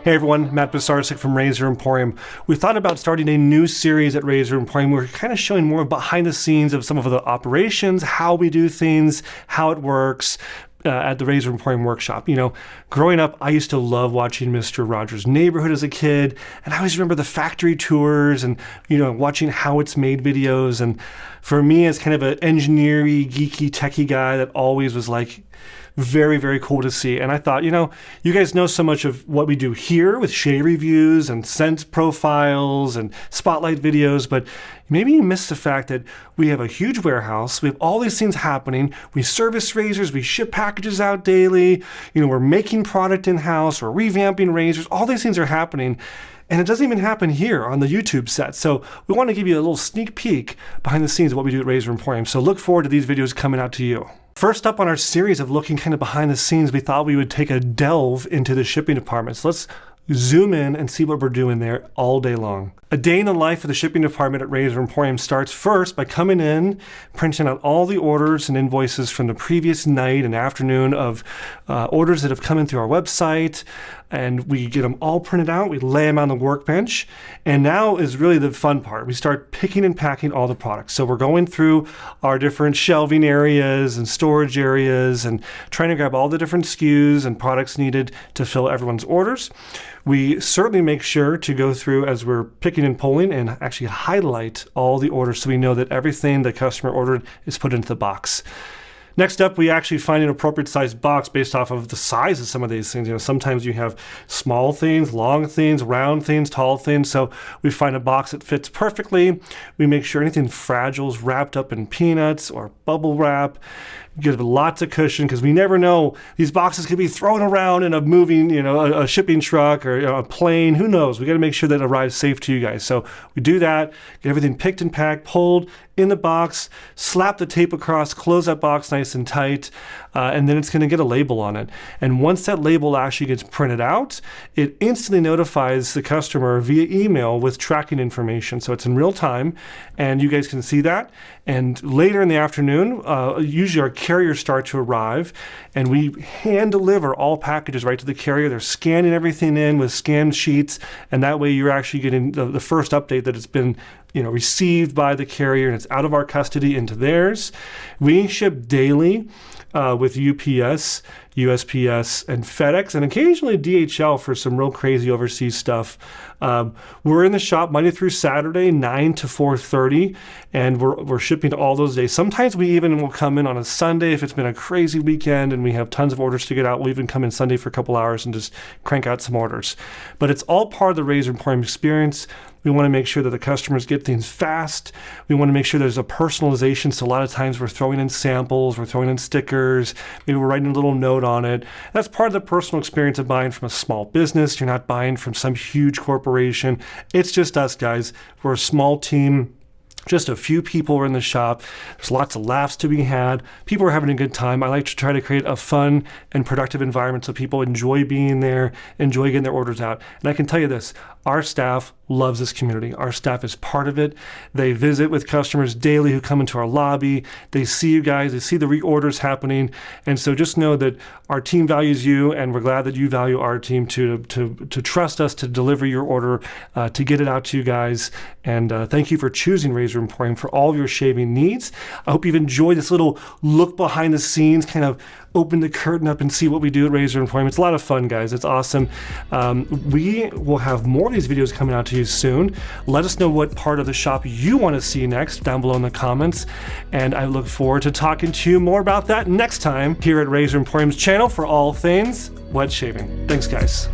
Hey everyone, Matt Basarsik from Razor Emporium. We thought about starting a new series at Razor Emporium. We're kind of showing more behind the scenes of some of the operations, how we do things, how it works at the Razor Emporium workshop. You know, growing up, I used to love watching Mr. Rogers' Neighborhood as a kid, and I always remember the factory tours and, you know, watching how it's made videos. And for me, as kind of an engineer-y, geeky, techie guy, that always was like, very, very cool to see. And I thought, you know, you guys know so much of what we do here with shave reviews and scent profiles and spotlight videos, but maybe you missed the fact that we have a huge warehouse. We have all these things happening. We service razors. We ship packages out daily. You know, we're making product in-house. We're revamping razors. All these things are happening. And it doesn't even happen here on the YouTube set. So we want to give you a little sneak peek behind the scenes of what we do at Razor Emporium. So look forward to these videos coming out to you. First up on our series of looking kind of behind the scenes, we thought we would take a delve into the shipping department. So let's zoom in and see what we're doing there all day long. A day in the life of the shipping department at Razor Emporium starts first by coming in, printing out all the orders and invoices from the previous night and afternoon of orders that have come in through our website, and we get them all printed out, we lay them on the workbench, and now is really the fun part. We start picking and packing all the products. So we're going through our different shelving areas and storage areas and trying to grab all the different SKUs and products needed to fill everyone's orders. We certainly make sure to go through as we're picking and pulling and actually highlight all the orders so we know that everything the customer ordered is put into the box. Next up, we actually find an appropriate sized box based off of the size of some of these things. You know, sometimes you have small things, long things, round things, tall things. So we find a box that fits perfectly. We make sure anything fragile is wrapped up in peanuts or bubble wrap. Give lots of cushion because we never know. These boxes could be thrown around in a moving, you know, a shipping truck or a plane. Who knows? We got to make sure that it arrives safe to you guys. So we do that, get everything picked and packed, pulled in the box, slap the tape across, close that box nice and tight, and then it's going to get a label on it. And once that label actually gets printed out, it instantly notifies the customer via email with tracking information. So it's in real time, and you guys can see that. And later in the afternoon, usually our carriers start to arrive, and we hand deliver all packages right to the carrier. They're scanning everything in with scanned sheets, and that way you're actually getting the first update that it's been, you know, received by the carrier and it's out of our custody into theirs. We ship daily with UPS, USPS, and FedEx, and occasionally DHL for some real crazy overseas stuff. We're in the shop Monday through Saturday, 9 to 4:30, and we're shipping all those days. Sometimes we even will come in on a Sunday if it's been a crazy weekend and we have tons of orders to get out. We'll even come in Sunday for a couple hours and just crank out some orders. But it's all part of the Razor Emporium experience. We want to make sure that the customers get things fast. We want to make sure there's a personalization. So a lot of times we're throwing in samples, we're throwing in stickers, maybe we're writing a little note on it. That's part of the personal experience of buying from a small business. You're not buying from some huge corporation. It's just us guys. We're a small team. Just a few people are in the shop. There's lots of laughs to be had. People are having a good time. I like to try to create a fun and productive environment so people enjoy being there, enjoy getting their orders out. And I can tell you this, our staff loves this community. Our staff is part of it. They visit with customers daily who come into our lobby. They see you guys. They see the reorders happening. And so just know that our team values you, and we're glad that you value our team to trust us to deliver your order, to get it out to you guys. And thank you for choosing Razor Emporium for all of your shaving needs. I hope you've enjoyed this little look behind the scenes, kind of open the curtain up and see what we do at Razor Emporium. It's a lot of fun, guys. It's awesome. We will have more of these videos coming out to you soon. Let us know what part of the shop you want to see next down below in the comments, and I look forward to talking to you more about that next time here at Razor Emporium's channel for all things wet shaving. Thanks, guys.